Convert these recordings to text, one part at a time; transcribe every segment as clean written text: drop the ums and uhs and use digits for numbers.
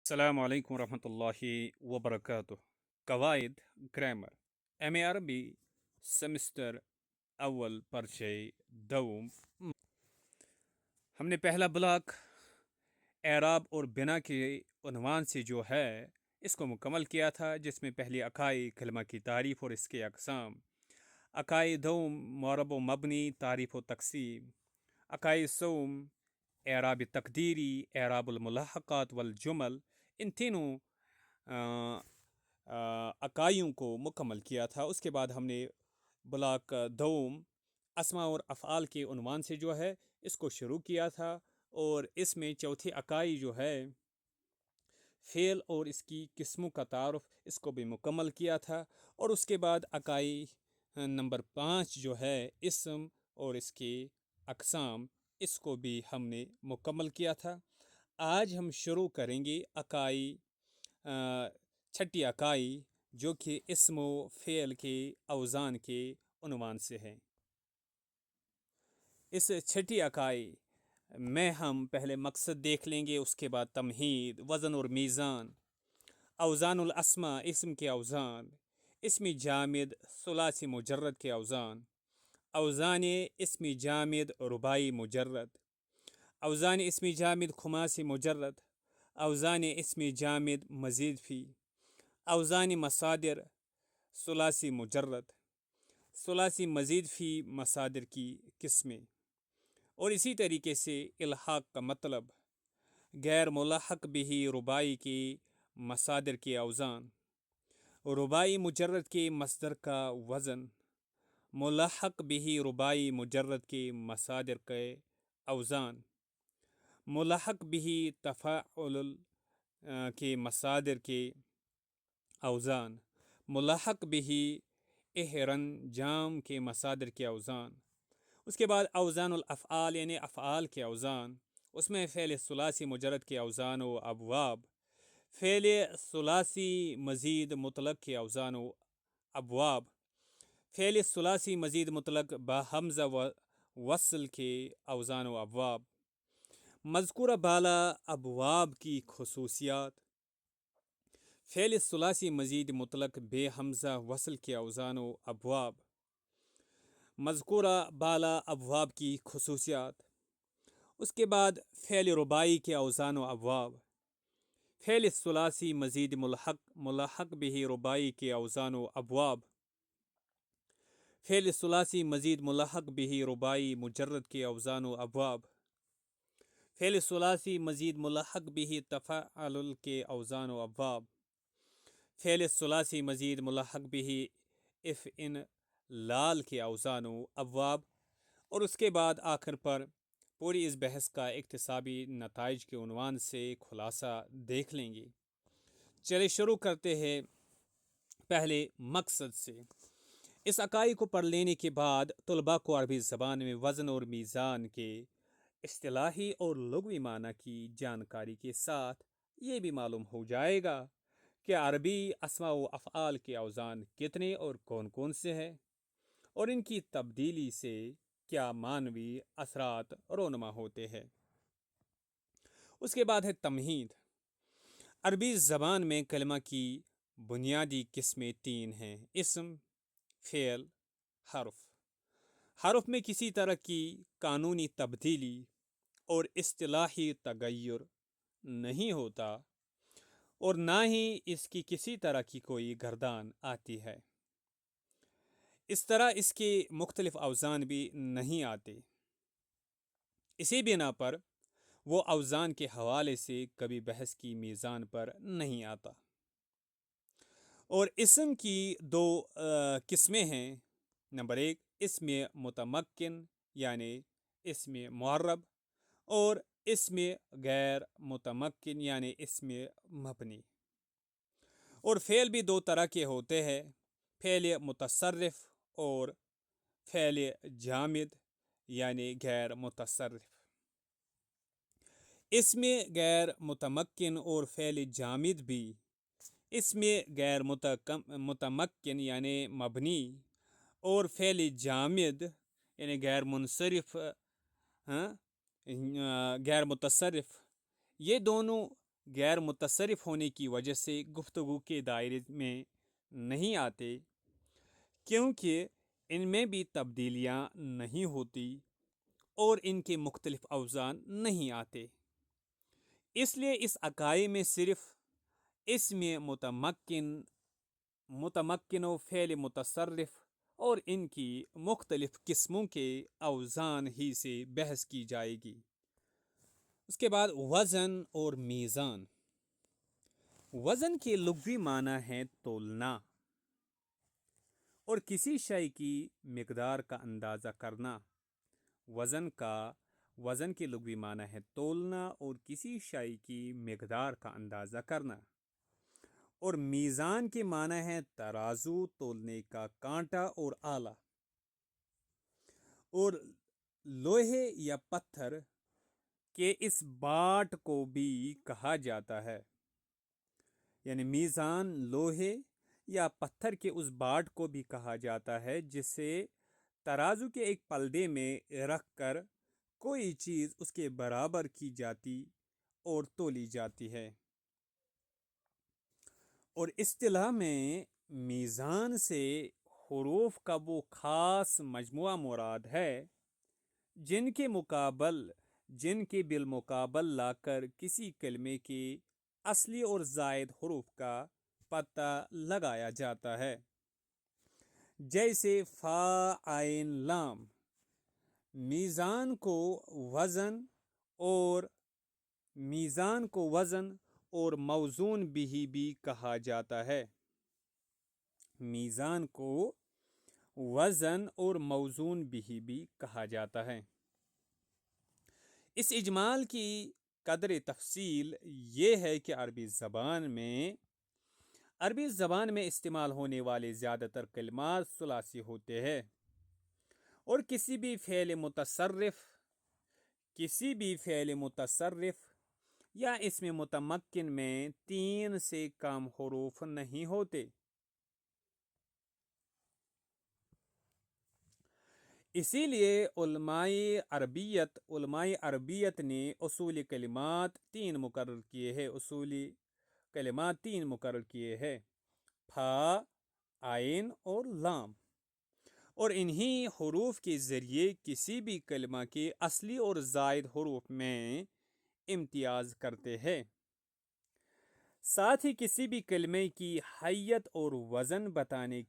السلام عليكم ورحمة الله وبركاته. قواعد grammar ایم اے عربی سمسٹر اول پرچے دوم. ہم نے پہلا بلاک اعراب اور بنا کے عنوان سے جو ہے اس کو مکمل کیا تھا، جس میں پہلی اکائی کلمہ کی تعریف اور اس کے اقسام، اکائی دوم معرب و مبنی تعریف و تقسیم، اکائی سوم اعراب تقدیری اعراب الملاحقات والجمل. ان تینوں اکائیوں کو مکمل کیا تھا. اس کے بعد ہم نے بلاک دوم اسماء اور افعال کے عنوان سے جو ہے اس کو شروع کیا تھا، اور اس میں چوتھی اکائی جو ہے فعل اور اس کی قسموں کا تعارف اس کو بھی مکمل کیا تھا. اور اس کے بعد اکائی نمبر 5 جو ہے اسم اور اس کے اقسام، اس کو بھی ہم نے مکمل کیا تھا. آج ہم شروع کریں گے چھٹی اکائی جو کہ اسم و فعل کے اوزان کے عنوان سے ہے. اس چھٹی اکائی میں ہم پہلے مقصد دیکھ لیں گے، اس کے بعد تمہید، وزن اور میزان، اوزان الاسماء اسم کے اوزان، اسم جامد ثلاثی مجرد کے اوزان، اوزان اسم جامد رباعی مجرد، اوزان اسم جامد خماسی مجرد، اوزان اسم جامد مزید فی، اوزان مصادر ثلاثی مجرد، ثلاثی مزید فی مصادر کی قسمیں. اور اسی طریقے سے الحاق کا مطلب، غیر ملحق بھی رباعی کی مصادر کے اوزان، رباعی مجرد کے مصدر کا وزن، ملحق بھی رباعی مجرد کے مصادر کے اوزان، ملحق بھی تفاعل کے مصادر کے اوزان، ملحق بھی احرن جام کے مصادر کے اوزان. اس کے بعد اوزان الافعال یعنی افعال کے اوزان، اس میں فعل ثلاثی مجرد کے اوزان و ابواب، فعل ثلاثی مزید مطلق کے اوزان و ابواب، فعل ثلاثی مزید مطلق با حمزہ وصل کے اوزان و ابواب. مذکورہ بالا ابواب کی خصوصیات: فعل ثلاثی مزید مطلق بے حمزہ وصل کے اوزان و ابواب. مذکورہ بالا ابواب کی خصوصیات. اس کے بعد فعل رباعی کے اوزان و ابواب، فعل ثلاثی مزید ملحق بھی رباعی کے اوزان و ابواب، فعل ثلاثی مزید ملحق بھی رباعی مجرد کے اوزان و ابواب، فعل ثلاثی مزید ملحق بھی تفاعل کے اوزان و ابواب، فعل ثلاثی مزید ملحق بھی افعل لال کے اوزان و ابواب. اور اس کے بعد آخر پر پوری اس بحث کا اقتصابی نتائج کے عنوان سے خلاصہ دیکھ لیں گے. چلے شروع کرتے ہیں پہلے مقصد سے. اس اکائی کو پڑھ لینے کے بعد طلباء کو عربی زبان میں وزن اور میزان کے اصطلاحی اور لغوی معنی کی جانکاری کے ساتھ یہ بھی معلوم ہو جائے گا کہ عربی اسماء و افعال کے اوزان کتنے اور کون کون سے ہیں، اور ان کی تبدیلی سے کیا معنوی اثرات رونما ہوتے ہیں. اس کے بعد ہے تمہید. عربی زبان میں کلمہ کی بنیادی قسمیں 3 ہیں: اسم، فعل، حرف. حرف میں کسی طرح کی قانونی تبدیلی اور اصطلاحی تغیر نہیں ہوتا، اور نہ ہی اس کی کسی طرح کی کوئی گردان آتی ہے. اس طرح اس کے مختلف اوزان بھی نہیں آتے. اسی بنا پر وہ اوزان کے حوالے سے کبھی بحث کی میزان پر نہیں آتا. اور اسم کی 2 قسمیں ہیں. نمبر 1 اسم متمکن یعنی اسم معرب، اور اسم غیر متمکن یعنی اسم مبنی. اور فعل بھی 2 طرح کے ہوتے ہیں: فعل متصرف اور فعل جامد یعنی غیر متصرف. اسم غیر متمکن اور فعل جامد بھی اسم غیر متمکن یعنی مبنی اور فعل جامد یعنی غیر منصرف غیر متصرف، یہ دونوں غیر متصرف ہونے کی وجہ سے گفتگو کے دائرے میں نہیں آتے، کیونکہ ان میں بھی تبدیلیاں نہیں ہوتی اور ان کے مختلف اوزان نہیں آتے۔ اس لیے اس اکائی میں صرف اسم متمکن و فعل متصرف اور ان کی مختلف قسموں کے اوزان ہی سے بحث کی جائے گی۔ اس کے بعد وزن اور میزان۔ وزن کے لغوی معنی ہے تولنا اور کسی شے کی مقدار کا اندازہ کرنا۔ وزن کے لغوی معنی ہے تولنا اور کسی شے کی مقدار کا اندازہ کرنا، اور میزان کے معنی ہے ترازو، تولنے کا کانٹا اور آلہ۔ اور لوہے یا پتھر کے اس باٹ کو بھی کہا جاتا ہے، یعنی میزان لوہے یا پتھر کے اس باٹ کو بھی کہا جاتا ہے جسے ترازو کے ایک پلڑے میں رکھ کر کوئی چیز اس کے برابر کی جاتی اور تولی جاتی ہے۔ اور اصطلاح میں میزان سے حروف کا وہ خاص مجموعہ مراد ہے جن کے بالمقابل لا کر کسی کلمے کے اصلی اور زائد حروف کا پتہ لگایا جاتا ہے، جیسے فا، عین، لام۔ میزان کو وزن اور موزون بھی کہا جاتا ہے۔ میزان کو وزن اور موزون بھی کہا جاتا ہے۔ اس اجمال کی قدر تفصیل یہ ہے کہ عربی زبان میں استعمال ہونے والے زیادہ تر کلمات ثلاثی ہوتے ہیں، اور کسی بھی فعل متصرف یا اسم متمکن میں 3 سے کم حروف نہیں ہوتے۔ اسی لیے علماء عربیت نے اصولی کلمات 3 مقرر کیے ہیں: فا، عین اور لام، اور انہی حروف کے ذریعے کسی بھی کلمہ کے اصلی اور زائد حروف میں امتیاز کرتے ہیں۔ ساتھ ہی کسی بھی کلمے کی حیت اور وزن بتانے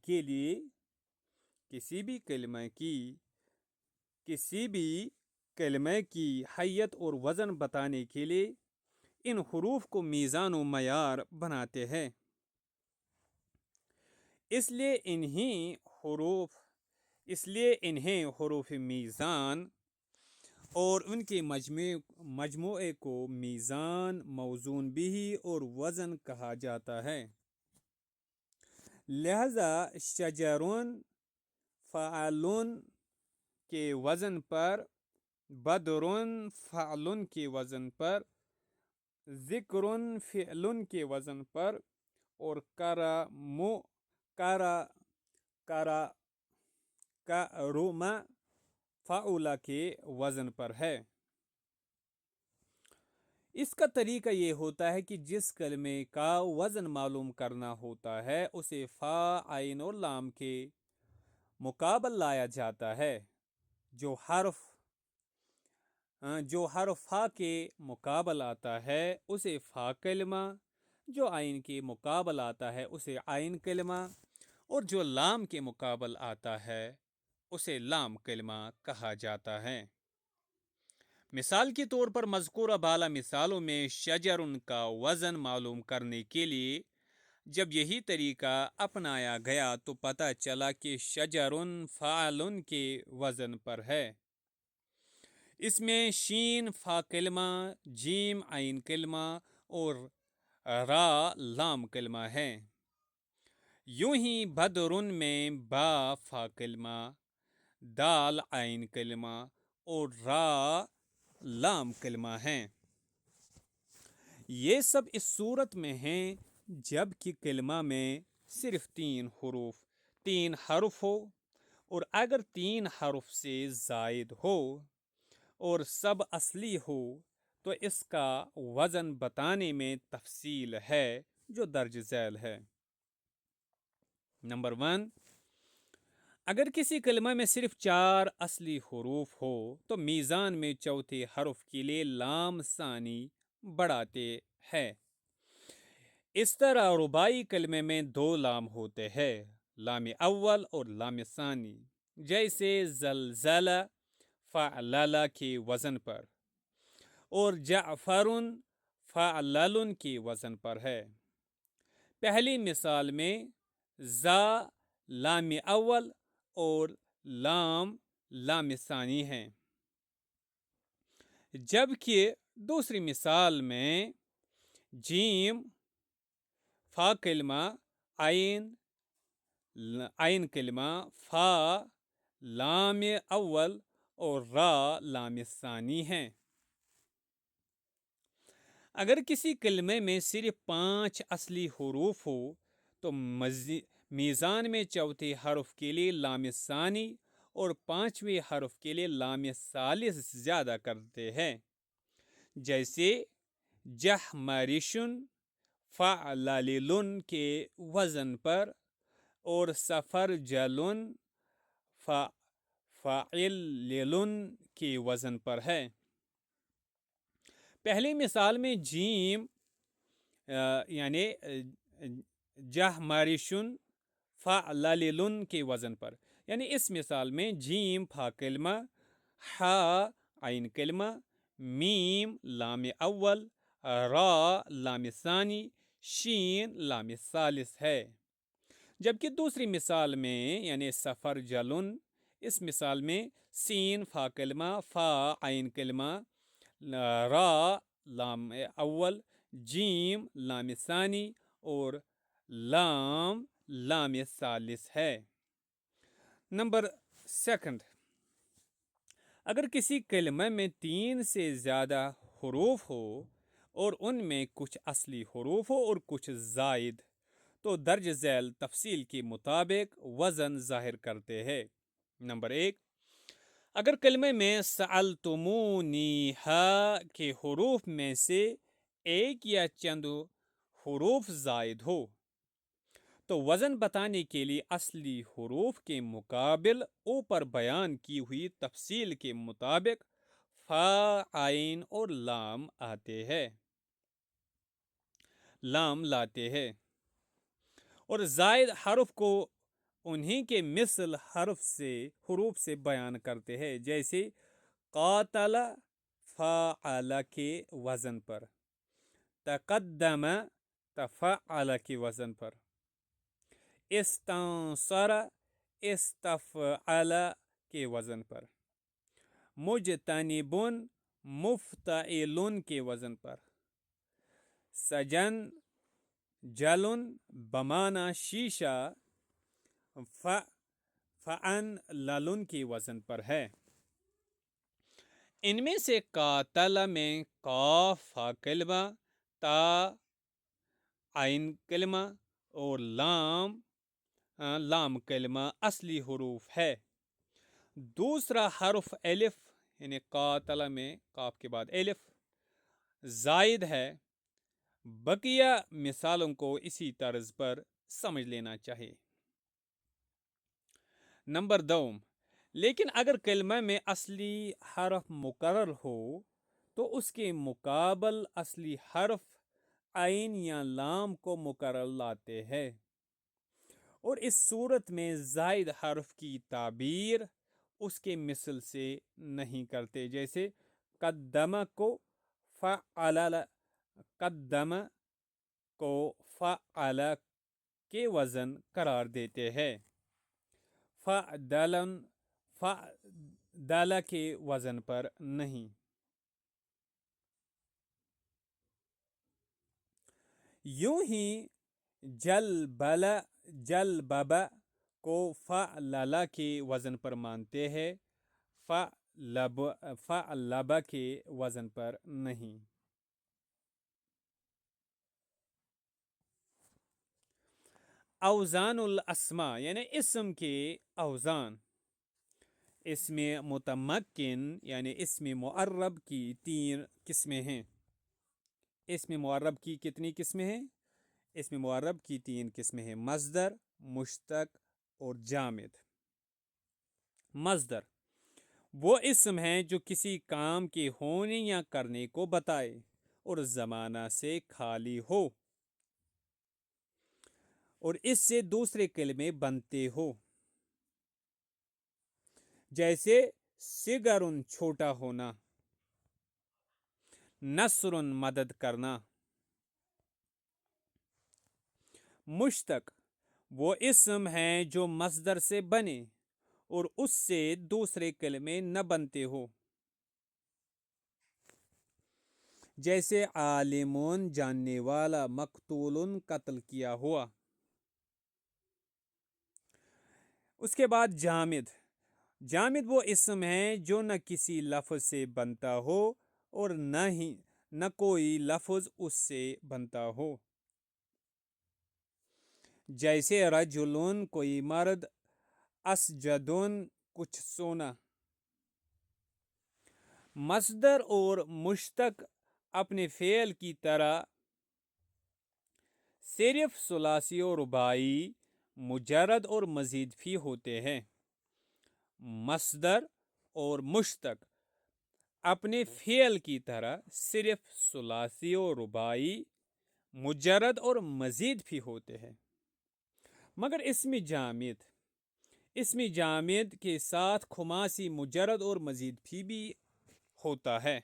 کے لیے ان حروف کو میزان و معیار بناتے ہیں۔ اس لیے انہیں حروف میزان اور ان کے مجموعے کو میزان، موزون بھی اور وزن کہا جاتا ہے۔ لہذا شجرٌ فعلٌ کے وزن پر، بدرٌ فعلٌ کے وزن پر، ذکرٌ فعلٌ کے وزن پر، اور کرم فعل کے وزن پر ہے۔ اس کا طریقہ یہ ہوتا ہے کہ جس کلمے کا وزن معلوم کرنا ہوتا ہے اسے فا، عین اور لام کے مقابل لایا جاتا ہے۔ جو حرف فا کے مقابل آتا ہے اسے فا کلمہ، جو عین کے مقابل آتا ہے اسے عین کلمہ، اور جو لام کے مقابل آتا ہے اسے لام کلمہ کہا جاتا ہے۔ مثال کے طور پر مذکورہ بالا مثالوں میں شجرن کا وزن معلوم کرنے کے لیے جب یہی طریقہ اپنایا گیا تو پتہ چلا کہ شجرن فعلن کے وزن پر ہے۔ اس میں شین فا کلمہ، جیم عین کلمہ اور را لام کلمہ ہے۔ یوں ہی بدرن میں با فا کلمہ، دال عین کلمہ اور را لام کلمہ ہیں۔ یہ سب اس صورت میں ہیں جب کہ کلمہ میں صرف 3 حرف ہو، اور اگر 3 حرف سے زائد ہو اور سب اصلی ہو تو اس کا وزن بتانے میں تفصیل ہے جو درج ذیل ہے۔ نمبر 1، اگر کسی کلمہ میں صرف 4 اصلی حروف ہو تو میزان میں چوتھے حرف کے لیے لام ثانی بڑھاتے ہیں۔ اس طرح رباعی کلمے میں 2 لام ہوتے ہیں، لام اول اور لام ثانی، جیسے زلزلہ فعلل کے وزن پر اور جعفر فعلل کے وزن پر ہے۔ پہلی مثال میں زا لام اول اور لام ثانی ہیں، جبکہ دوسری مثال میں جیم فا کلمہ عین کلمہ فا لام اول اور را لام ثانی ہیں۔ اگر کسی کلمے میں صرف 5 اصلی حروف ہو تو میزان میں چوتھے حرف کے لیے لام ثانی اور 5ویں حرف کے لیے لام ثالث زیادہ کرتے ہیں، جیسے جحمرشن فعللن کے وزن پر اور سفرجلن فعللن کے وزن پر ہے۔ پہلی مثال میں جیم یعنی جحمرشن فعللن کے وزن پر، یعنی اس مثال میں جیم فا کلمہ، ہا عین کلمہ، میم لام اول، را لام ثانی، شین لام ثالث ہے۔ جبکہ دوسری مثال میں یعنی سفرجلن، اس مثال میں سین فا کلمہ، فا عین کلمہ، را لام اول، جیم لام ثانی اور لام ثالث ہے۔ نمبر 2، اگر کسی کلمہ میں 3 سے زیادہ حروف ہو اور ان میں کچھ اصلی حروف ہو اور کچھ زائد، تو درج ذیل تفصیل کے مطابق وزن ظاہر کرتے ہیں۔ نمبر 1، اگر کلمے میں سألتمونیہا کے حروف میں سے ایک یا چند حروف زائد ہو تو وزن بتانے کے لیے اصلی حروف کے مقابل اوپر بیان کی ہوئی تفصیل کے مطابق فا، عین اور لام لاتے ہیں اور زائد حرف کو انہی کے مثل حروف سے بیان کرتے ہیں، جیسے قاتل فعل کے وزن پر، تقدم تفعل کے وزن پر، استنصر استفعل کے وزن پر، مجتنب مفتعل کے وزن پر، سجن جلن بمعنی شیشہ فعنلل کے وزن پر ہے۔ ان میں سے قاتل میں قاف فا کلمہ، تا عین کلمہ اور لام کلمہ اصلی حروف ہے۔ دوسرا حرف الف یعنی قاتل میں قاف کے بعد الف زائد ہے۔ بقیہ مثالوں کو اسی طرز پر سمجھ لینا چاہیے۔ نمبر 2، لیکن اگر کلمہ میں اصلی حرف مقرر ہو تو اس کے مقابل اصلی حرف عین یا لام کو مقرر لاتے ہیں، اور اس صورت میں زائد حرف کی تعبیر اس کے مثل سے نہیں کرتے، جیسے قدم کو فعل کے وزن قرار دیتے ہیں، فعدل کے وزن پر نہیں۔ یوں ہی جلبب کو فعلل کے وزن پر مانتے ہیں، فعلب کے وزن پر نہیں۔ اوزان الاسماء یعنی اسم کے اوزان، اسم متمکن یعنی اسم معرب کی 3 قسمیں ہیں۔ اسم معرب کی کتنی قسمیں ہیں؟ اسم معرب کی 3 قسمیں ہیں: مصدر، مشتق اور جامد۔ مصدر وہ اسم ہے جو کسی کام کے ہونے یا کرنے کو بتائے اور زمانہ سے خالی ہو اور اس سے دوسرے کلمے بنتے ہو، جیسے صغرٌ چھوٹا ہونا، نصرٌ مدد کرنا۔ مشتق وہ اسم ہے جو مصدر سے بنے اور اس سے دوسرے کلمے نہ بنتے ہو، جیسے عالمٌ جاننے والا، مقتولٌ قتل کیا ہوا۔ اس کے بعد جامد۔ جامد وہ اسم ہے جو نہ کسی لفظ سے بنتا ہو اور نہ کوئی لفظ اس سے بنتا ہو، جیسے رجلٌ کوئی مرد، اسجدٌ کچھ سونا۔ مصدر اور مشتق اپنے فعل کی طرح صرف ثلاثی و رباعی، مجرد اور مزید بھی ہوتے ہیں۔ مصدر اور مشتق اپنے فعل کی طرح صرف ثلاثی و رباعی، مجرد اور مزید بھی ہوتے ہیں، مگر اسم جامد کے ساتھ خماسی، مجرد اور مزید بھی ہوتا ہے۔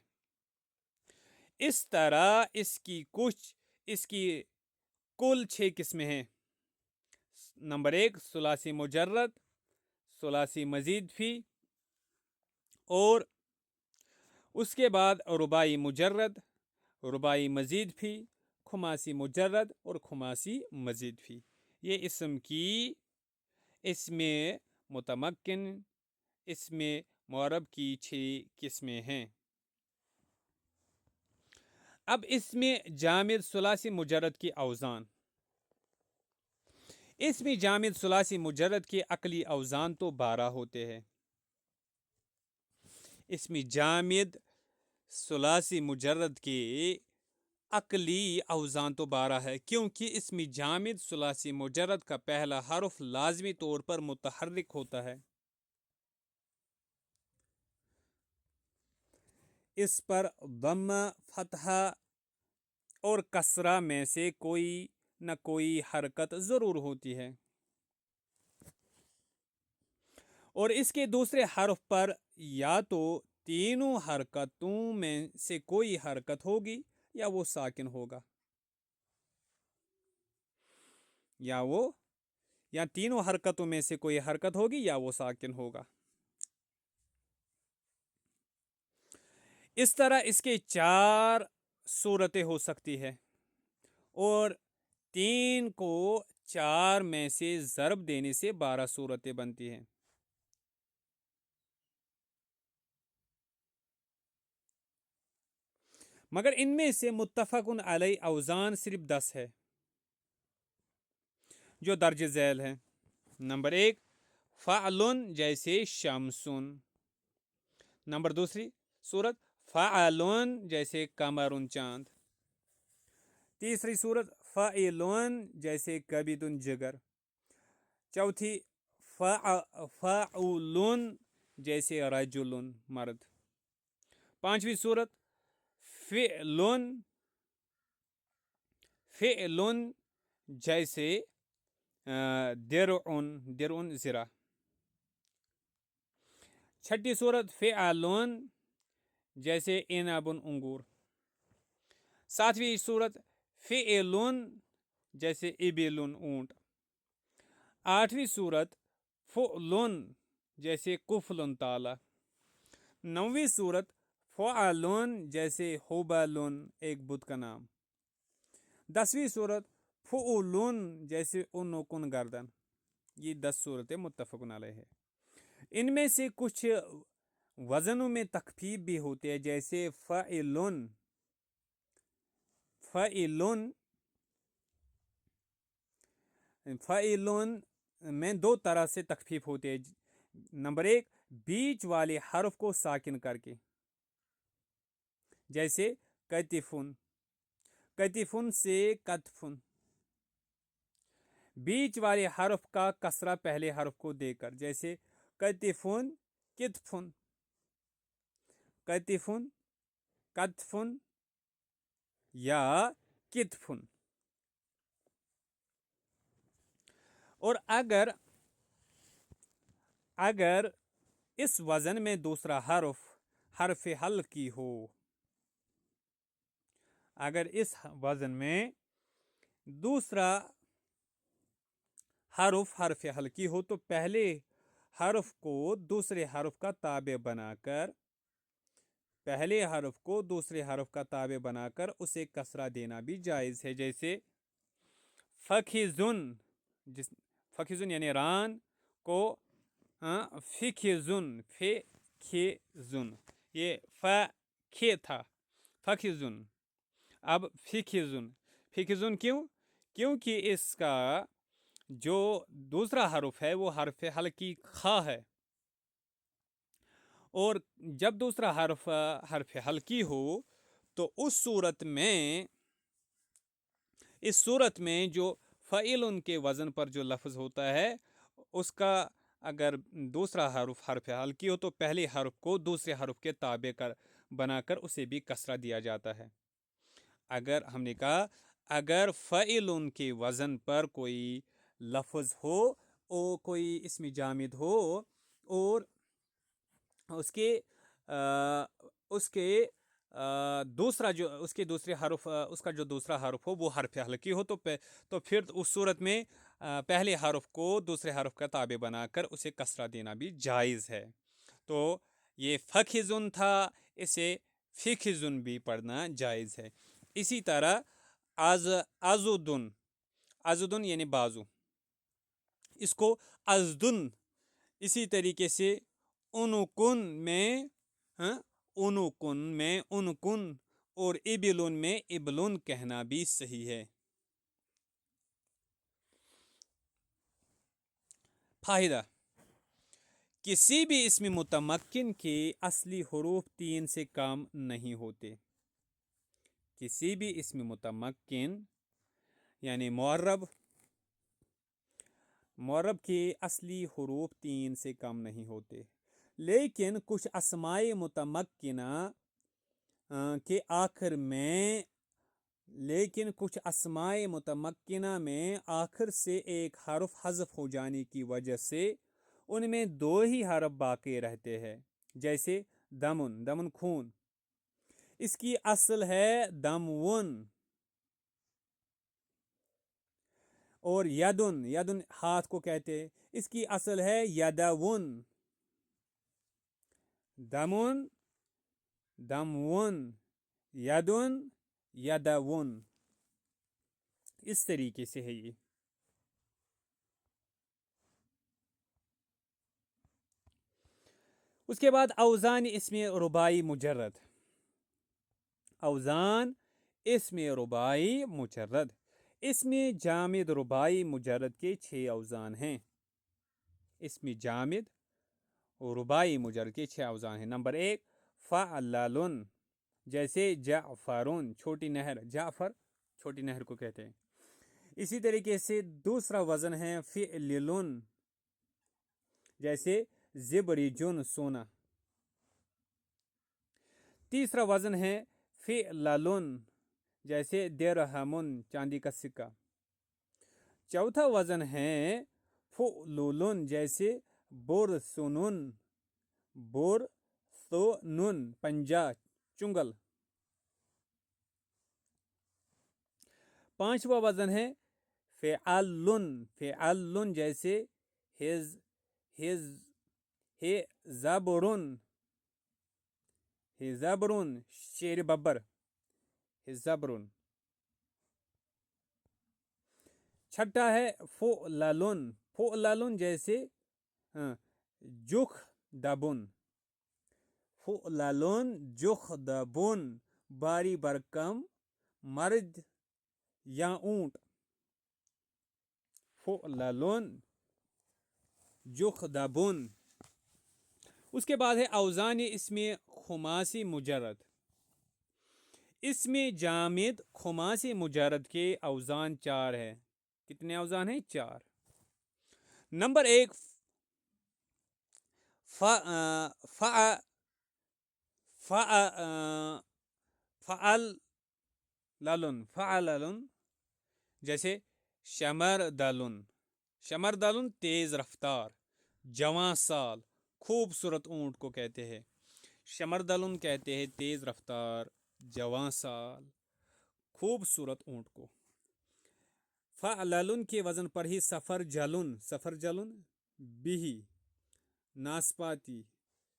اس طرح اس کی کل 6 قسمیں ہیں: نمبر 1 ثلاثی مجرد، ثلاثی مزید بھی، اور اس کے بعد رباعی مجرد، رباعی مزید بھی، خماسی مجرد اور خماسی مزید بھی۔ یہ اسم متمکن، اسم معرب کی 6 قسمیں ہیں۔ اب اسم جامد ثلاثی مجرد کی اوزان۔ اسم جامد ثلاثی مجرد کے عقلی اوزان تو 12 ہوتے ہیں۔ اسم جامد ثلاثی مجرد کے عقلی اوزان تو 12 ہے، کیونکہ اسم جامد ثلاثی مجرد کا پہلا حرف لازمی طور پر متحرک ہوتا ہے۔ اس پر ضمہ، فتحہ اور کسرہ میں سے کوئی نہ کوئی حرکت ضرور ہوتی ہے، اور اس کے دوسرے حرف پر یا تو تینوں حرکتوں میں سے کوئی حرکت ہوگی یا وہ ساکن ہوگا، یا تینوں حرکتوں میں سے کوئی حرکت ہوگی یا وہ ساکن ہوگا۔ اس طرح اس کے 4 صورتیں ہو سکتی ہے اور 3 کو 4 میں سے ضرب دینے سے 12 صورتیں بنتی ہیں۔ مگر ان میں سے متفق علیہ اوزان صرف 10 ہے جو درج ذیل ہیں۔ نمبر 1 فعلن جیسے شمسن۔ نمبر 2 صورت فعلن جیسے قمرن چاند۔ تیسری صورت فعلن جیسے کبدن جگر۔ چوتھی فعلن جیسے رجلن مرد۔ پانچویں صورت فعلن جیسے درعن زرہ۔ چھٹی صورت فعلن جیسے عنبن انگور۔ ساتویں صورت فعلن جیسے ابلن اونٹ۔ آٹھویں صورت فعلن جیسے قفلن تالا۔ نویں صورت فعلن جیسے حبلن ایک بت کا نام۔ 10ویں صورت فعلن جیسے عنقن گردن۔ یہ 10 صورتیں متفق علیہ ہے۔ ان میں سے کچھ وزنوں میں تخفیف بھی ہوتے ہیں، جیسے فعلن میں 2 طرح سے تخفیف ہوتے ہیں۔ نمبر 1 بیچ والے حرف کو ساکن کر کے، جیسے کتفن، کتفن سے کتفن، بیچ والے حرف کا کسرہ پہلے حرف کو دے کر، جیسے کتفن کتفن، کتفن کتفن یا کتفن۔ اور اگر اس وزن میں دوسرا حرف حرف حلقی ہو، اگر اس وزن میں دوسرا حرف حرف حلقی ہو تو پہلے حرف کو دوسرے حرف کا تابع بنا کر، پہلے حرف کو دوسرے حرف کا تابع بنا کر اسے کسرہ دینا بھی جائز ہے، جیسے فخذن، فخذن یعنی ران کو فخذن، فخذن، یہ فخ تھا فخذن، اب فخذن، فخذن کیونکہ اس کا جو دوسرا حرف ہے وہ حرف حلقی خا ہے، اور جب دوسرا حرف حرف حلقی ہو تو اس صورت میں جو فعل کے وزن پر جو لفظ ہوتا ہے اس کا اگر دوسرا حرف حرف حلقی ہو تو پہلے حرف کو دوسرے حرف کے تابع بنا کر اسے بھی کسرہ دیا جاتا ہے۔ اگر ہم نے کہا اگر فعل کے وزن پر کوئی لفظ ہو اور کوئی اسم جامد ہو اور اس کے دوسرا جو اس کے دوسرے حرف اس کا جو دوسرا حرف ہو وہ حرف حلقی ہو تو پھر اس صورت میں پہلے حرف کو دوسرے حرف کا تابع بنا کر اسے کسرہ دینا بھی جائز ہے۔ تو یہ فخذن تھا، اسے فخذن بھی پڑھنا جائز ہے۔ اسی طرح ازدن، ازدن یعنی بازو، اس کو ازدن، اسی طریقے سے انکن میں انکن اور ابلن میں ابلن کہنا بھی صحیح ہے۔ فائدہ: کسی بھی اسم متمکن کے اصلی حروف 3 سے کم نہیں ہوتے۔ کسی بھی اسم متمکن یعنی معرب کے اصلی حروف 3 سے کم نہیں ہوتے، لیکن کچھ اسمائے متمکنہ کے آخر میں آخر سے ایک حرف حذف ہو جانے کی وجہ سے ان میں 2 ہی حرف باقی رہتے ہیں، جیسے دمن، دمن خون، اس کی اصل ہے دمون، اور یدن، یدن ہاتھ کو کہتے ہیں، اس کی اصل ہے یدون، دمون دمون، یدن یدون، اس طریقے سے ہے یہ۔ اس کے بعد اوزان اسم رباعی مجرد، اوزان اسم رباعی مجرد، اسم جامد رباعی مجرد کے 6 اوزان ہیں۔ اسم جامد رباعی مجرد کے 6 اوزان ہیں۔ نمبر 1 فعلل، جیسے جعفرن، چھوٹی نہر، جعفر چھوٹی نہر کو کہتے ہیں۔ اسی طریقے سے دوسرا وزن ہے فعلل، جیسے زبرجن، سونا۔ تیسرا وزن ہے فعلل، جیسے درہمن، چاندی کا سکہ۔ چوتھا وزن ہے فعلل، جیسے برسنن، برسنن، پنجہ، چنگل۔ پانچواں وزن ہے فعلن، فعلن، جیسے ہزبرن، ہزبرن، شیر ببر، ہزبرن۔ چھٹا ہے فعللن، فعللن، جیسے جخدبن، فعللن، جخدبن، باری برکم، مرد یا اونٹ، فعللن، جخدبن۔ اس کے بعد ہے اوزان اسم خماسی مجرد، اس میں جامد خماس مجرد کے اوزان 4 ہے. کتنے اوزان ہیں؟ 4. نمبر 1 فعلن جیسے شمردلن تیز رفتار، جواں سال، خوبصورت اونٹ کو کہتے ہیں. شمردلن کہتے ہیں تیز رفتار، جواں سال، خوبصورت اونٹ کو. فعلن کے وزن پر ہی سفر جلن بھی ناسپاتی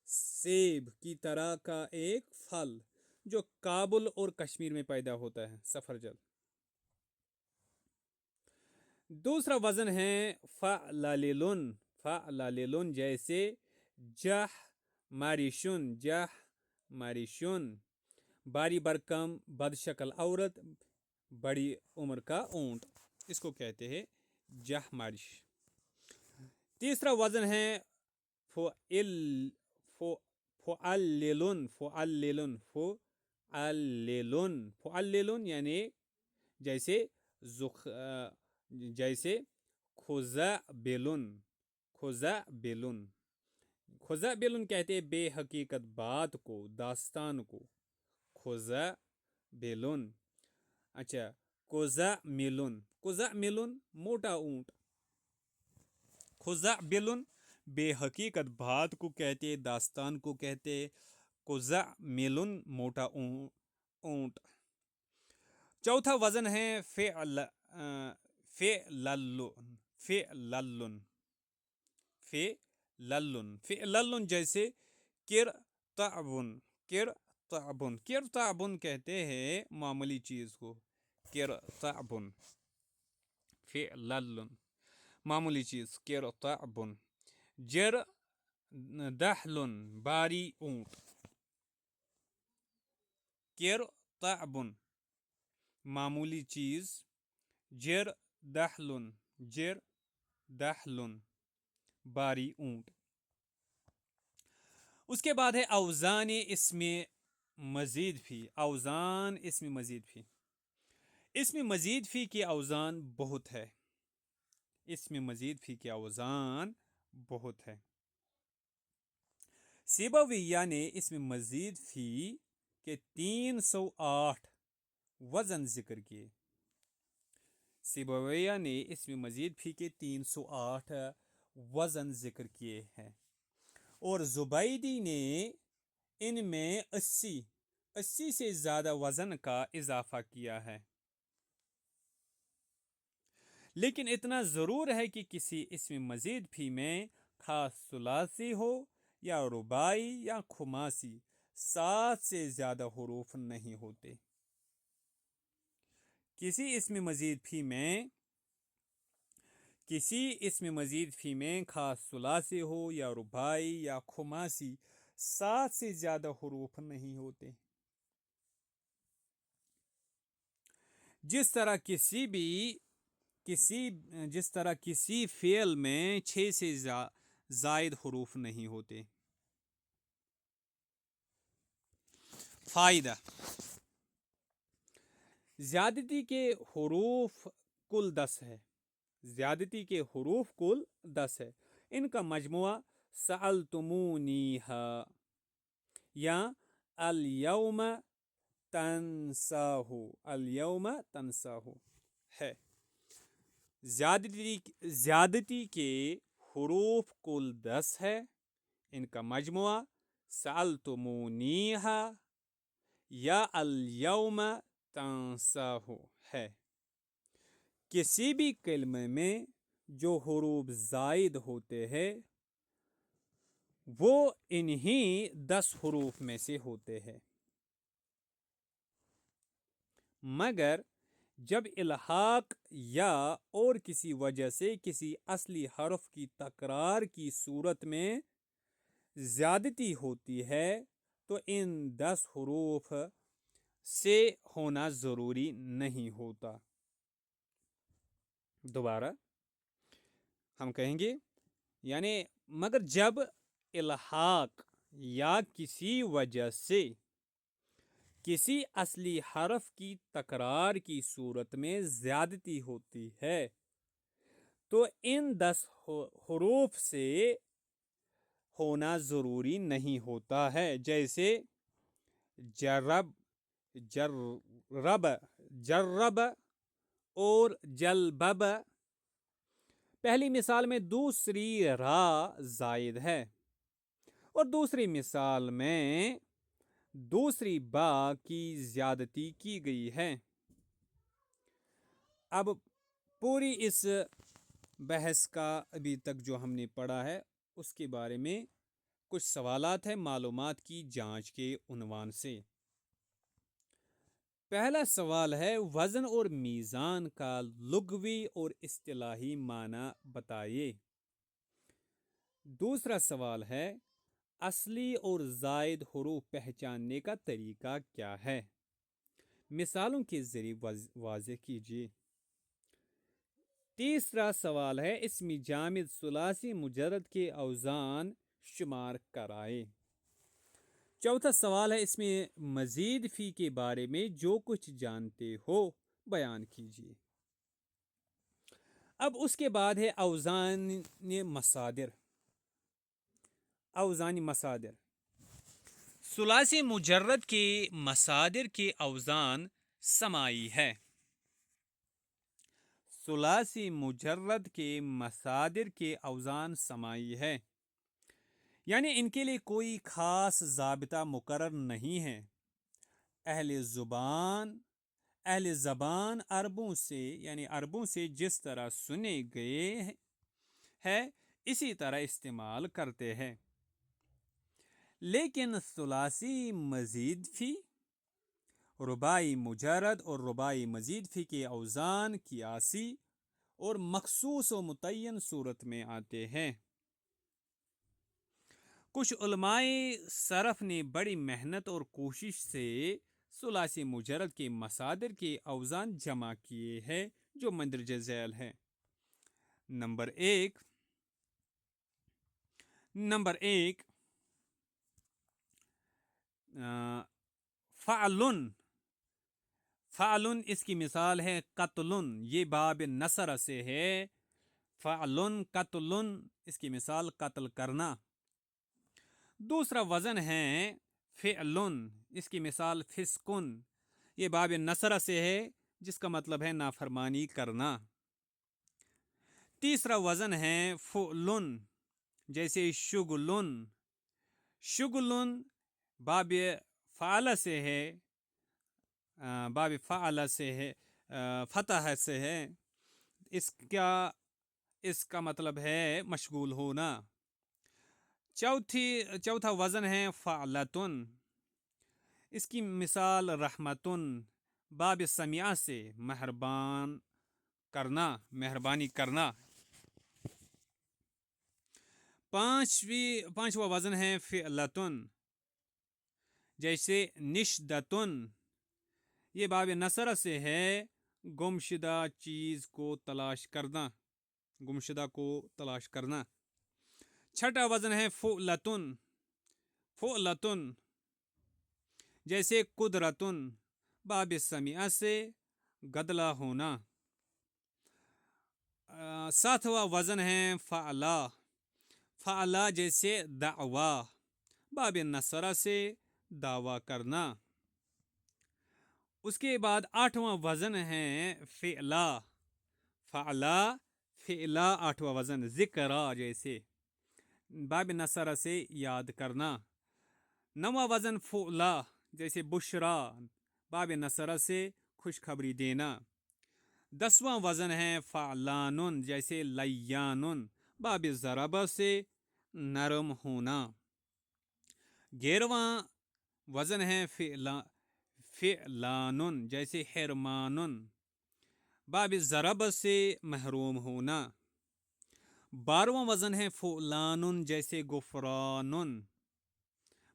سیب کی طرح کا ایک پھل جو کابل اور کشمیر میں پیدا ہوتا ہے، سفرجل. دوسرا وزن ہے فعلن جیسے ماریشن باری برکم بد شکل عورت، بڑی عمر کا اونٹ، اس کو کہتے ہیں مارش. تیسرا وزن ہے فعلن یعنی جیسے خزعبلن کہتے ہیں بے حقیقت بات کو، داستان کو. خزعبلن. اچھا، قزعملن موٹا اونٹ. خزعبلن بے حقیقت بات کو کہتے، داستان کو کہتے. قزعملن موٹا اونٹ. چوتھا وزن ہے فعلن جیسے کرتعبن کہتے ہیں معمولی چیز کو. کرتعبن فعلن معمولی چیز. کرتعبن. جردحلن باری اونٹ. کرتعبن معمولی چیز، جردحلن باری اونٹ. اس کے بعد ہے اوزان اسم مزید فی. اسم مزید فی کے اوزان بہت ہے. سیبویہ نے اسم مزید فی کے 308 وزن ذکر کیے. سیبویہ نے اسم مزید فی کے 308 وزن ذکر کیے ہیں، اور زبیدی نے ان میں 80 سے زیادہ وزن کا اضافہ کیا ہے. لیکن اتنا ضرور ہے کہ کسی اسم مزید فی میں خاص ثلاثی ہو یا رباعی یا خماسی، 7 سے زیادہ حروف نہیں ہوتے. کسی اسم مزید فی میں خاص ثلاثی ہو یا رباعی یا خماسی، 7 سے زیادہ حروف نہیں ہوتے. جس طرح کسی فعل میں 6 سے زائد حروف نہیں ہوتے. فائدہ: زیادتی کے حروف کل 10 ہے. ان کا مجموعہ سألتمونیہا یا الیوم تنساہو ہے. زیادتی کے حروف کل 10 ہے. ان کا مجموعہ سألتمونیہا یا الیوم تنساہو ہے. کسی بھی کلمے میں جو حروف زائد ہوتے ہیں وہ انہی 10 حروف میں سے ہوتے ہیں، مگر جب الحاق یا اور کسی وجہ سے کسی اصلی حرف کی تکرار کی صورت میں زیادتی ہوتی ہے تو ان 10 حروف سے ہونا ضروری نہیں ہوتا. دوبارہ ہم کہیں گے، یعنی مگر جب الحاق یا کسی وجہ سے کسی اصلی حرف کی تکرار کی صورت میں زیادتی ہوتی ہے تو ان 10 حروف سے ہونا ضروری نہیں ہوتا ہے، جیسے جرب، جرب، جرب اور جلبب۔ پہلی مثال میں دوسری را زائد ہے اور دوسری مثال میں دوسری با کی زیادتی کی گئی ہے۔ اب پوری اس بحث کا ابھی تک جو ہم نے پڑھا ہے اس کے بارے میں کچھ سوالات ہیں معلومات کی جانچ کے عنوان سے۔ پہلا سوال ہے وزن اور میزان کا لغوی اور اصطلاحی معنی بتائیے۔ دوسرا سوال ہے اصلی اور زائد حروف پہچاننے کا طریقہ کیا ہے؟ مثالوں کے ذریعے واضح کیجیے۔ تیسرا سوال ہے اسم جامد ثلاثی مجرد کے اوزان شمار کرائے۔ چوتھا سوال ہے اس میں مزید فی کے بارے میں جو کچھ جانتے ہو بیان کیجیے۔ اب اس کے بعد ہے اوزان مصادر۔ اوزان مصادر ثلاثی مجرد کے مصادر کے اوزان سماعی ہے۔ ثلاثی مجرد کے مصادر کے اوزان سماعی ہے، یعنی ان کے لیے کوئی خاص ضابطہ مقرر نہیں ہے۔ اہل زبان عربوں سے جس طرح سنے گئے ہیں اسی طرح استعمال کرتے ہیں، لیکن ثلاثی مزید فی، رباعی مجرد اور رباعی مزید فی کے اوزان قیاسی اور مخصوص و متعین صورت میں آتے ہیں۔ کچھ علماء صرف نے بڑی محنت اور کوشش سے ثلاثی مجرد کے مصادر کے اوزان جمع کیے ہیں جو مندرجہ ذیل ہے۔ نمبر ایک فعلن۔ فعلن اس کی مثال ہے قتلن، یہ باب نصر سے ہے۔ فعلن قتلن اس کی مثال قتل کرنا۔ دوسرا وزن ہے فعلن، اس کی مثال فسقن، یہ باب نصر سے ہے جس کا مطلب ہے نافرمانی کرنا۔ تیسرا وزن ہے فعلن، جیسے شغلن۔ شغلن باب فعل سے ہے، باب فعل سے ہے، فتح سے ہے، اس کا مطلب ہے مشغول ہونا۔ چوتھا وزن ہے فعلتن، اس کی مثال رحمتن، باب سمیع سے مہربانی کرنا۔ پانچواں وزن ہے فعلتن، جیسے نشدتن، یہ باب نصر سے ہے گمشدہ چیز کو تلاش کرنا۔ چھٹا وزن ہے فعلتن، فعلتن جیسے قدرتن، باب سمیع سے گدلا ہونا۔ ساتواں وزن ہے فعلا، فعلا جیسے دعوا، باب نصر سے دعویٰ کرنا۔ اس کے بعد آٹھواں وزن ہے فعلا، فعلا فعلا آٹھواں وزن، ذکرا جیسے باب نصر سے یاد کرنا۔ نواں وزن فعلا جیسے بشرا، باب نصر سے خوشخبری دینا۔ 10واں وزن ہے فعلان جیسے لیان، باب ضرب سے نرم ہونا۔ 11واں وزن ہے فعلان جیسے حرمان، باب ضرب سے محروم ہونا۔ 12واں وزن ہے فعلان جیسے غفران،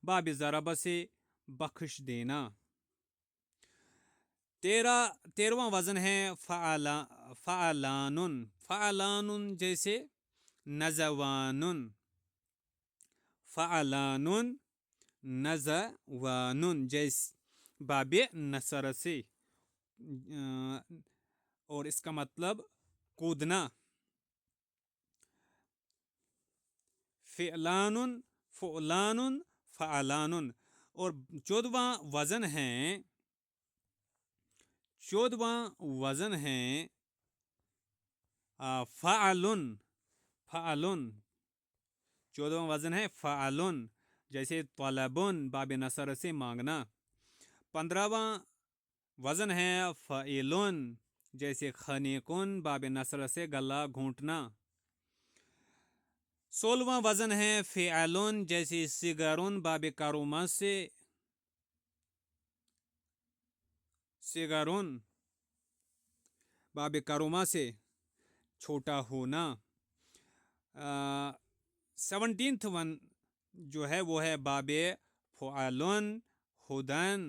باب ضرب سے بخش دینا۔ 13واں وزن ہے فعلان، فعلان جیسے نزوان، فعلان نزوان باب نصر سے، اور اس کا مطلب کودنا. فعلان، فعلان، فعلان. اور 14واں وزن ہے فعلن. فعلن 14واں وزن ہے فعلن، جیسے طلبن باب نصر سے مانگنا. 15واں وزن ہے فعلن، جیسے خنیقن باب نصر سے گلا گھونٹنا. 16واں وزن ہے فعلن، جیسے سگرن باب کروما سے سگرن باب کروما سے چھوٹا ہونا. 17th ون جو ہے وہ ہے باب فعلن ہدن.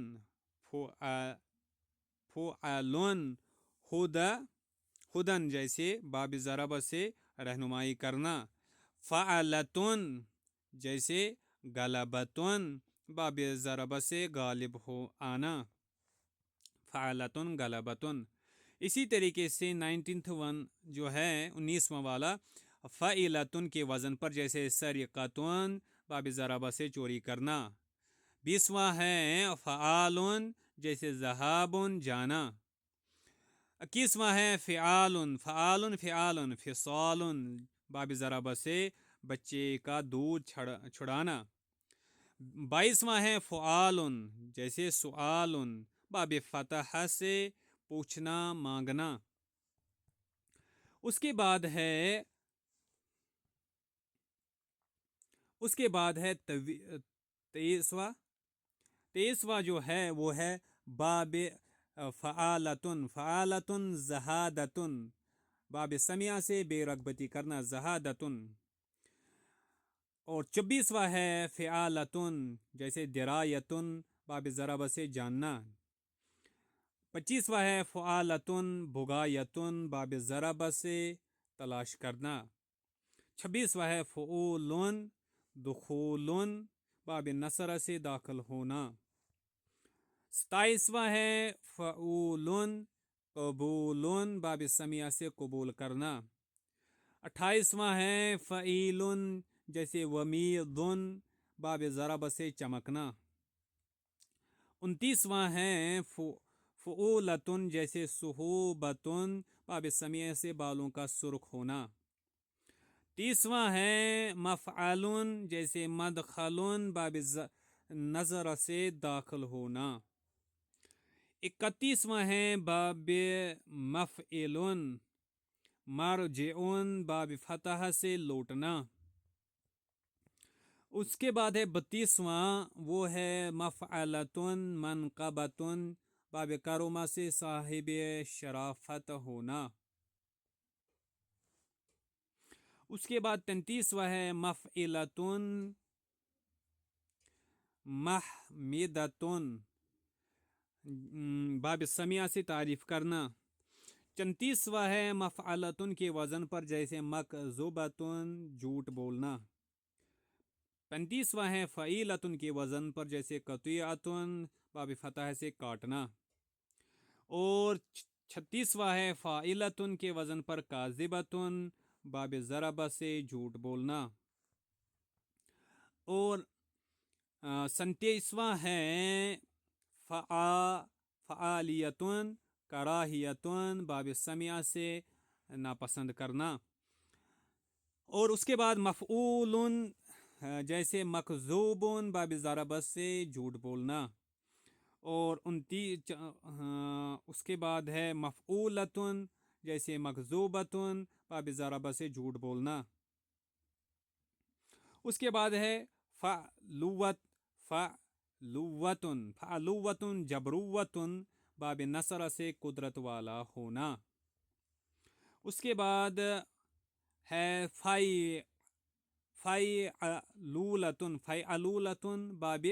فعلن ہدن، جیسے باب ضرب سے رہنمائی کرنا. فعلتن، جیسے غلبتن باب ضرب سے غالب ہو آنا. فعلتن غلبتن. اسی طریقے سے 19th ون جو ہے 19واں والا فعلتن کے وزن پر، جیسے سرقتن باب ضرب سے چوری کرنا. 20واں ہے فعالن، جیسے ذہابن جانا. 21واں ہے فعالن، فعالن فعالن فصالن باب ضرب سے بچے کا دودھ چھڑانا. 22واں ہے فعالن، جیسے سؤالن باب فتح سے پوچھنا مانگنا. اس کے بعد ہے 23واں جو ہے وہ ہے باب فعالتن. فعالتن زہادتن باب سمیہ سے بے رغبتی کرنا، زہادتن. اور 24واں ہے فعالتن، جیسے درایتن باب ضرب سے جاننا. 25واں ہے فعالتن بغایتن باب ضرب سے تلاش کرنا. 26واں ہے فعولن دخولن باب نصر سے داخل ہونا. 27واں ہے فعولن قبولن باب سمیہ سے قبول کرنا. 28واں ہے فعیلن، جیسے ومیضن باب ضرب سے چمکنا. 29واں ہے فعولتن، جیسے صحوبتن باب سمیہ سے بالوں کا سرخ ہونا. 30واں ہے مفعلن، جیسے مدخلن باب نظر سے داخل ہونا. 31واں ہے باب مفعلن، مرجعن باب فتح سے لوٹنا. اس کے بعد ہے 32واں، وہ ہے مفعلتن منقبتن باب کروما سے صاحب شرافت ہونا. اس کے بعد 33واں ہے مفعلتن محمدتن باب سمیہ سے تعریف کرنا. 34واں ہے مفعلتن کے وزن پر، جیسے مکذوبتن جھوٹ بولنا. 35واں ہے فعیلتن کے وزن پر، جیسے قطیعتن باب فتح سے کاٹنا. اور 36واں ہے فاعلتن کے وزن پر کاذبتن باب ضرب سے جھوٹ بولنا. اور 37واں ہے فعالیتن کراہیتن باب سمیہ سے ناپسند کرنا. اور اس کے بعد مفعولن، جیسے مکذوبن باب ضرب سے جھوٹ بولنا. اور اس کے بعد ہے مفعولتن، جیسے مکذوبتن باب ضرب سے جھوٹ بولنا. اس کے بعد ہے فعلوتن جبروتن باب نصر سے قدرت والا ہونا. اس کے بعد ہے فعلولتن باب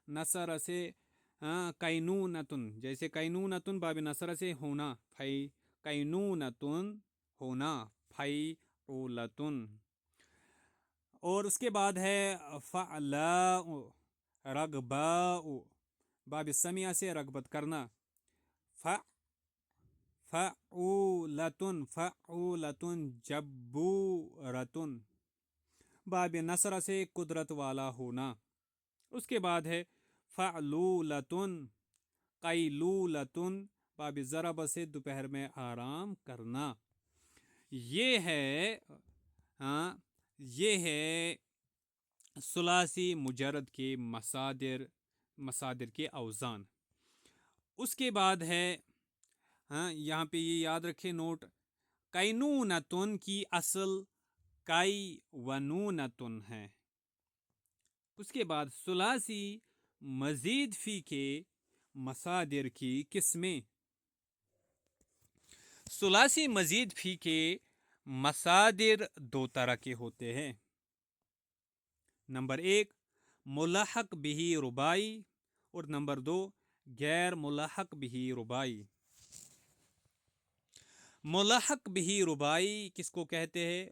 نصر سے قینونتن، جیسے قینونتن باب نصر سے ہونا، قینونتن ہونا فعلولتن. اور اس کے بعد ہے رغباء باب سمیہ سے رغبت کرنا. فعولتن فعولتن جبورتن باب نصرہ سے قدرت والا ہونا. اس کے بعد ہے فعلولتن قیلولتن باب ضرب سے دوپہر میں آرام کرنا. یہ ہے ثلاثی مجرد کے مصادر کے اوزان. اس کے بعد ہے یہاں پہ یہ یاد رکھے نوٹ، قینونتن کی اصل کئی ونونتن ہے. اس کے بعد ثلاثی مزید فی کے مصادر کی قسمیں. ثلاثی مزید فی کے مصادر دو طرح کے ہوتے ہیں. نمبر 1 ملحق بہ رباعی اور نمبر 2 غیر ملحق بہ رباعی. ملحق بہ رباعی کس کو کہتے ہیں؟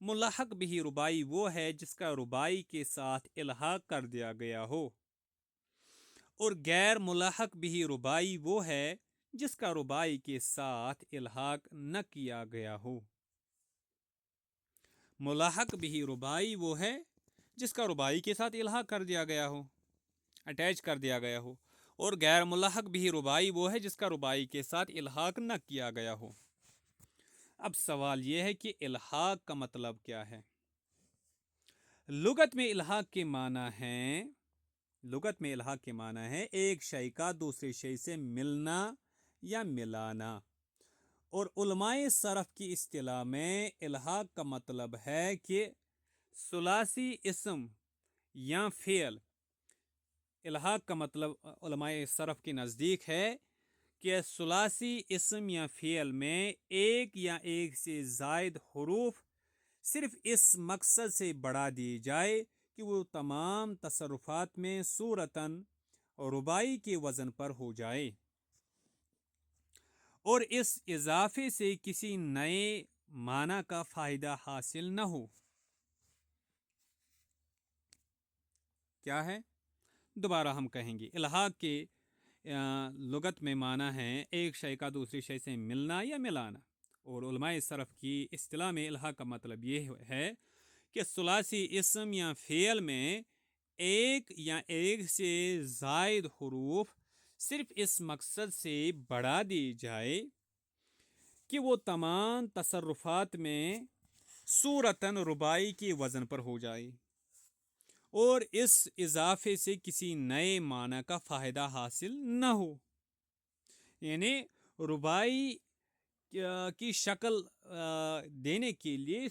ملحق بہ رباعی وہ ہے جس کا رباعی کے ساتھ الحاق کر دیا گیا ہو، اور غیر ملحق بہ رباعی وہ ہے جس کا رباعی کے ساتھ الحاق نہ کیا گیا ہو. ملحق بہ رباعی وہ ہے جس کا رباعی کے ساتھ الحاق کر دیا گیا ہو، اٹیچ کر دیا گیا ہو، اور غیر ملحق بہ رباعی وہ ہے جس کا رباعی کے ساتھ الحاق نہ کیا گیا ہو. اب سوال یہ ہے کہ الحاق کا مطلب کیا ہے؟ لغت میں الحاق کے معنی ہے ایک شے کا دوسرے شے سے ملنا یا ملانا، اور علماء صرف کی اصطلاح میں الحاق کا مطلب ہے کہ ثلاثی اسم یا فعل. الحاق کا مطلب علماء صرف کے نزدیک ہے کہ ثلاثی اسم یا فعل میں ایک یا ایک سے زائد حروف صرف اس مقصد سے بڑھا دی جائے کہ وہ تمام تصرفات میں صورتاً رباعی کے وزن پر ہو جائے، اور اس اضافے سے کسی نئے معنی کا فائدہ حاصل نہ ہو. کیا ہے؟ دوبارہ ہم کہیں گے. الحاق کے لغت میں معنی ہے ایک شے کا دوسری شے سے ملنا یا ملانا، اور علماء صرف کی اصطلاح میں الحاق کا مطلب یہ ہے کہ ثلاثی اسم یا فعل میں ایک یا ایک سے زائد حروف صرف اس مقصد سے بڑھا دی جائے کہ وہ تمام تصرفات میں صورتاً رباعی کے وزن پر ہو جائے، اور اس اضافے سے کسی نئے معنی کا فائدہ حاصل نہ ہو. یعنی رباعی کی شکل دینے کے لیے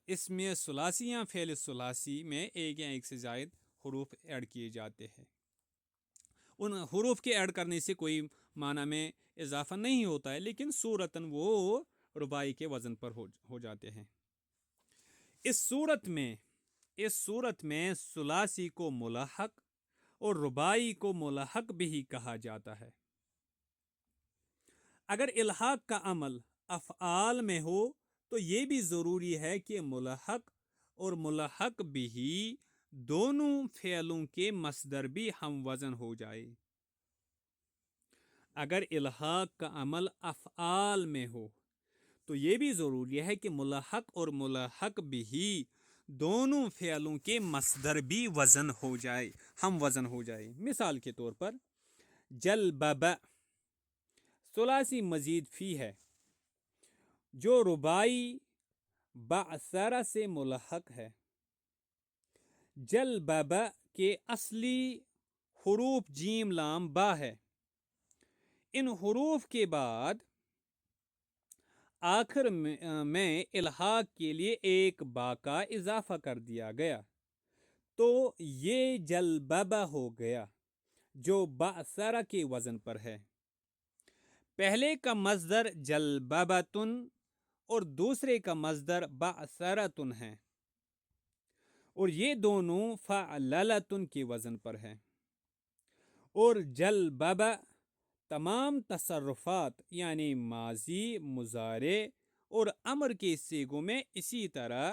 اس میں ثلاثی یا فعل ثلاثی میں ایک یا ایک سے زائد حروف ایڈ کیے جاتے ہیں. ان حروف کے ایڈ کرنے سے کوئی معنی میں اضافہ نہیں ہوتا ہے، لیکن صورتاً وہ رباعی کے وزن پر ہو جاتے ہیں. اس صورت میں ثلاثی کو ملحق اور رباعی کو ملحق بھی کہا جاتا ہے. اگر الحاق کا عمل افعال میں ہو تو یہ بھی ضروری ہے کہ ملحق اور ملحق بھی دونوں فعلوں کے مصدر بھی ہم وزن ہو جائے. اگر الحاق کا عمل افعال میں ہو تو یہ بھی ضروری ہے کہ ملحق اور ملحق بھی دونوں فعلوں کے مصدر بھی وزن ہو جائے، ہم وزن ہو جائے. مثال کے طور پر جلبب ثلاثی مزید فی ہے جو رباعی بعثر سے ملحق ہے. جلبب کے اصلی حروف جیم لام با ہے. ان حروف کے بعد آخر میں الحاق کے لیے ایک با کا اضافہ کر دیا گیا تو یہ جلبب ہو گیا جو بعثر کے وزن پر ہے. پہلے کا مصدر جلببتن اور دوسرے کا مصدر بعثرتن ہے، اور یہ دونوں فعللتن کے وزن پر ہے. اور جلبب تمام تصرفات یعنی ماضی، مضارع اور امر کے صیغوں میں اسی طرح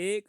1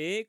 1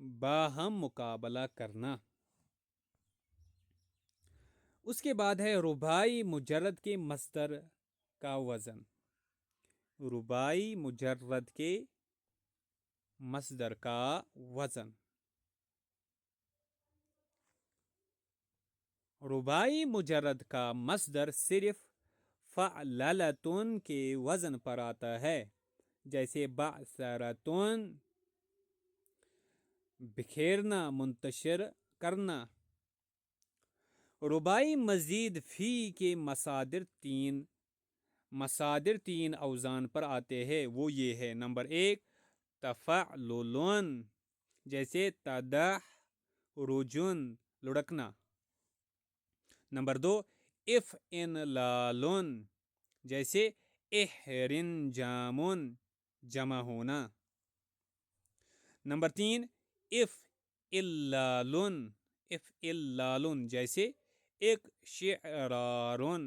باہم مقابلہ کرنا۔ اس کے بعد ہے رباعی مجرد کے مصدر کا وزن۔ رباعی مجرد کے مصدر کا وزن۔ رباعی مجرد کا مصدر صرف فعللتن کے وزن پر آتا ہے، جیسے بعثرتن بکھیرنا، منتشر کرنا۔ رباعی مزید فی کے مصادر تین اوزان پر آتے ہیں، وہ یہ ہے: نمبر 1 تفعللن، جیسے تدحرجن لڑکنا۔ نمبر 2 افعلالن، جیسے احرنجامن جمع ہونا۔ نمبر 3 افعلالن، جیسے اقشعرارن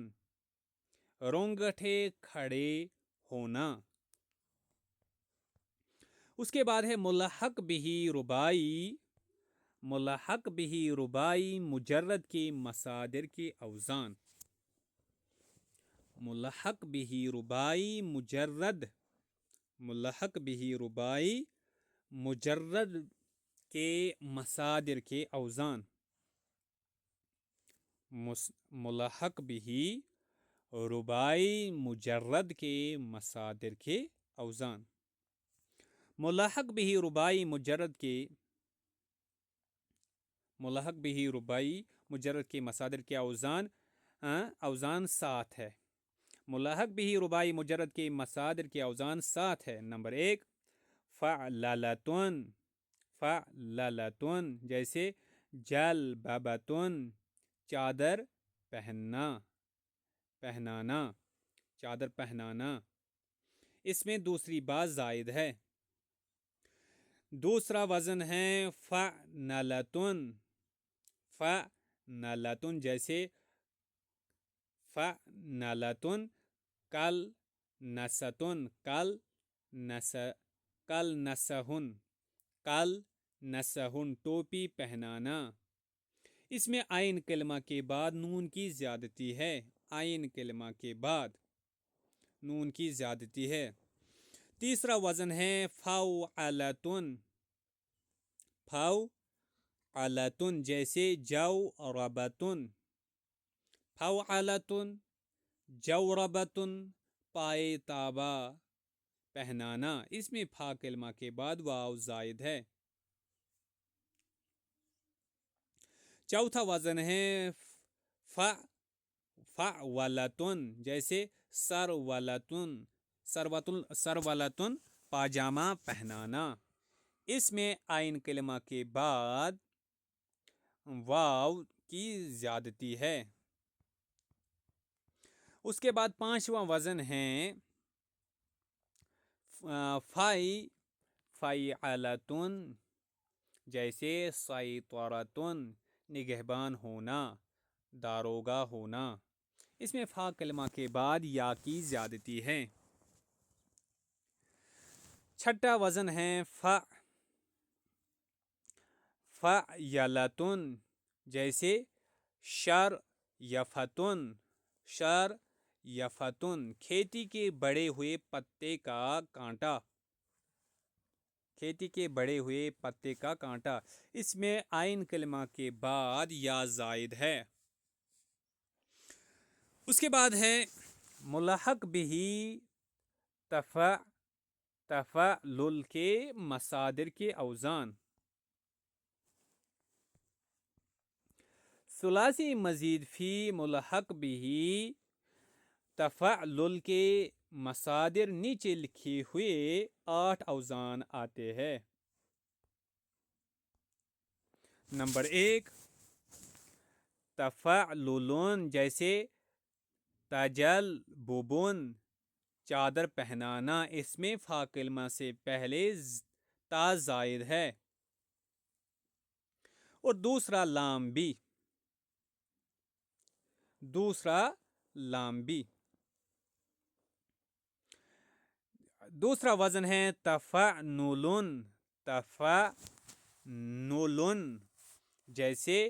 رونگٹے کھڑے ہونا۔ اس کے بعد ہے ملحق بہ رباعی۔ ملحق بہ رباعی مجرد کے مصادر کے اوزان۔ ملحق بہ رباعی مجرد کے مصادر کے اوزان۔ ملحق بہ رباعی مجرد کے مصادر کے اوزان۔ ملحق بہ رباعی مجرد کے مصادر کے اوزان 7 ہے۔ ملحق بہ رباعی مجرد کے مصادر کے اوزان 7 ہے۔ نمبر 1 فعللتن، جیسے جلببتن چادر پہنانا۔ اس میں دوسری بات زائد ہے۔ دوسرا وزن ہے فعنلتن، جیسے فعنلتن کلنستن، کلنسہن ٹوپی پہنانا۔ اس میں عین کلمہ کے بعد نون کی زیادتی ہے۔ تیسرا وزن ہے فعلتن، جیسے جوربتن پائے تابا پہنانا۔ اس میں فا کلمہ کے بعد واو زائد ہے۔ چوتھا وزن ہے فعولتن، جیسے سرولتن پاجامہ پہنانا۔ اس میں عین کلمہ کے بعد واو کی زیادتی ہے۔ اس کے بعد پانچواں وزن ہے فعلتن، جیسے سیطرتن نگہبان ہونا، داروغہ ہونا۔ اس میں فا کلمہ کے بعد یا کی زیادتی ہے۔ چھٹا وزن ہے فعیلتن، جیسے شریفتن کھیتی کے بڑے ہوئے پتے کا کانٹا۔ اس میں عین کلمہ کے بعد یا زائد ہے۔ اس کے بعد ہے ملحق بہ تفعلل کے مصادر کے اوزان۔ ثلاثی مزید فی ملحق بہ تفعلل کے مصادر نیچے لکھے ہوئے 8 اوزان آتے ہیں۔ نمبر 1 تفعللن، جیسے تجلببن چادر پہنانا۔ اس میں فا کلمہ سے پہلے تا زائد ہے، اور دوسرا لام بھی۔ دوسرا وزن ہے تفعنلن، نولن جیسے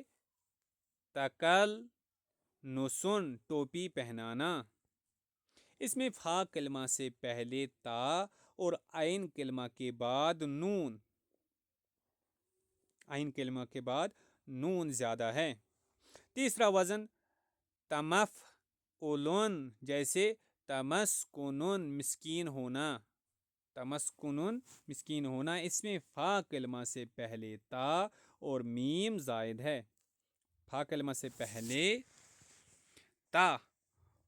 تکل نسن ٹوپی پہنانا. اس میں فا کلمہ سے پہلے تا اور عین کلمہ کے بعد نون، عین کلمہ کے بعد نون زیادہ ہے. تیسرا وزن تمف اولون جیسے تمسکنن مسکین ہونا، تمسکنن مسکین ہونا. اس میں فا کلمہ سے پہلے تا اور میم زائد ہے. فا کلمہ سے پہلے تا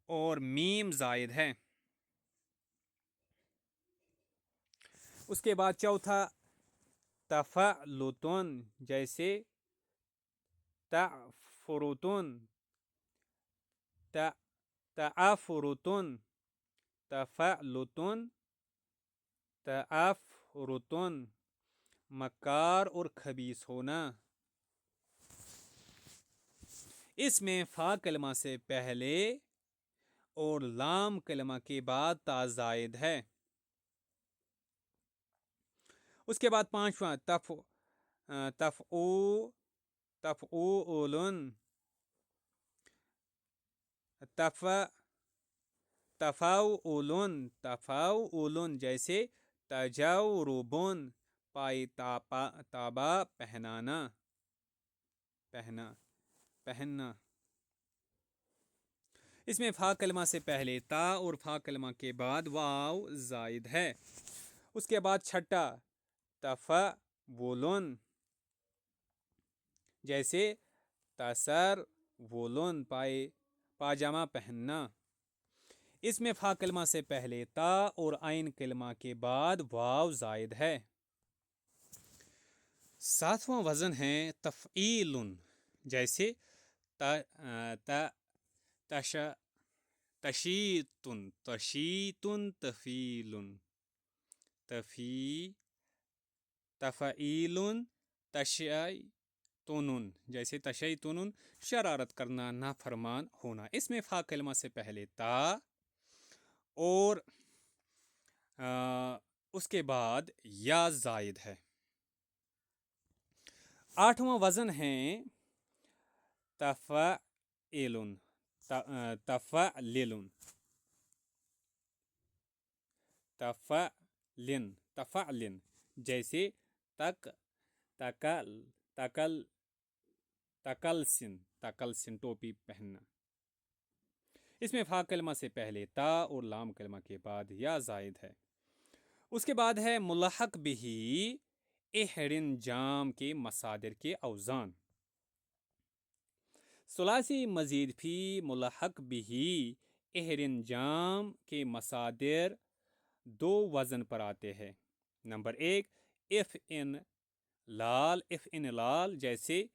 اور میم زائد ہے. اس کے بعد چوتھا تفعلتن جیسے تعفرتن، تعفرتن، تفعلتن، تعفرتن، مکار اور خبیث ہونا. اس میں فا کلمہ سے پہلے اور لام کلمہ کے بعد تا زائد ہے. اس کے بعد پانچواں تفعولن، تفاؤلن، تفاؤلن جیسے تجاوربن پائے تابا پہنانا، پہننا. اس میں فا کلمہ سے پہلے تا اور فا کلمہ کے بعد واو زائد ہے. اس کے بعد چھٹا تفاولن جیسے تسرولن پاجامہ پہننا. اس میں فا کلمہ سے پہلے تا اور عین کلمہ کے بعد واو زائد ہے. ساتواں وزن ہے تفعیلن جیسے تشیتن، تشیتن، تفیلن، تفعیلن، تشیتن جیسے تشیتن شرارت کرنا، نافرمان ہونا. اس میں فا کلمہ سے پہلے تا اور اس کے بعد یا زائد ہے. آٹھواں وزن ہے تفعلن، تفعلن، تفعلن، تفعلن جیسے تکلسن، تکلسن ٹوپی پہننا. اس میں فا کلمہ سے پہلے تا اور لام کلمہ کے بعد یا زائد ہے. اس کے بعد ہے ملحق بہی احرن جام کے مصادر کے اوزان. ثلاثی مزید فی ملحق بہی احرن جام کے مصادر دو وزن پر آتے ہیں. نمبر ایک if in Lal, if in لال جیسے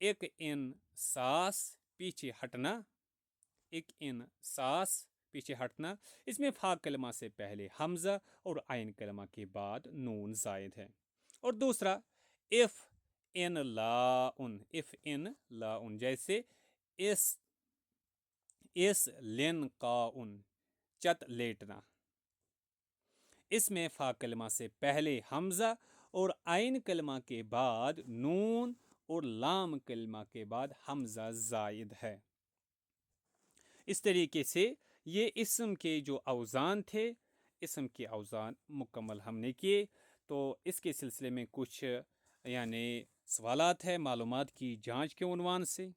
ایک ان ساس پیچھے ہٹنا، ایک ان ساس پیچھے ہٹنا. اس میں فا کلمہ سے پہلے حمزہ اور عین کلمہ کے بعد نون زائد ہے. اور دوسرا اف ان لاؤن، اف ان لاؤن جیسے اس لن قاؤن چت لیٹنا. اس میں فا کلمہ سے پہلے حمزہ اور عین کلمہ کے بعد نون اور لام کلمہ کے بعد حمزہ زائد ہے. اس طریقے سے یہ اسم کے جو اوزان تھے، اسم کے اوزان مکمل ہم نے کیے. تو اس کے سلسلے میں کچھ سوالات ہیں معلومات کی جانچ کے عنوان سے.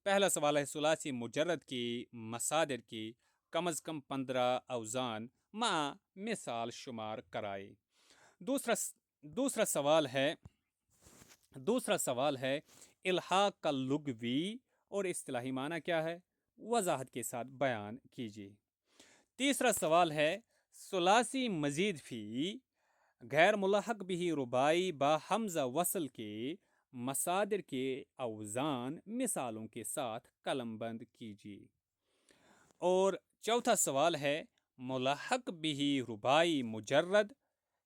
پہلا سوال ہے ثلاثی مجرد کی مصادر کی کم از کم 15 اوزان مع مثال شمار کرائے. دوسرا سوال ہے الحاق کا لغوی اور اصطلاحی معنی کیا ہے، وضاحت کے ساتھ بیان کیجیے. تیسرا سوال ہے ثلاثی مزید فی غیر ملحق بھی رباعی با حمزہ وصل کے مصادر کے اوزان مثالوں کے ساتھ قلم بند کیجیے. اور چوتھا سوال ہے ملحق بھی رباعی مجرد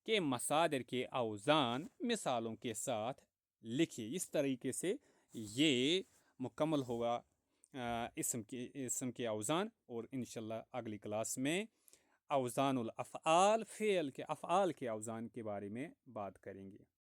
کے مصادر کے اوزان مثالوں کے ساتھ لکھیے. اس طریقے سے یہ مکمل ہوگا اسم کے اوزان. اور انشاءاللہ اگلی کلاس میں اوزان الافعال، فعل کے افعال کے اوزان کے بارے میں بات کریں گے.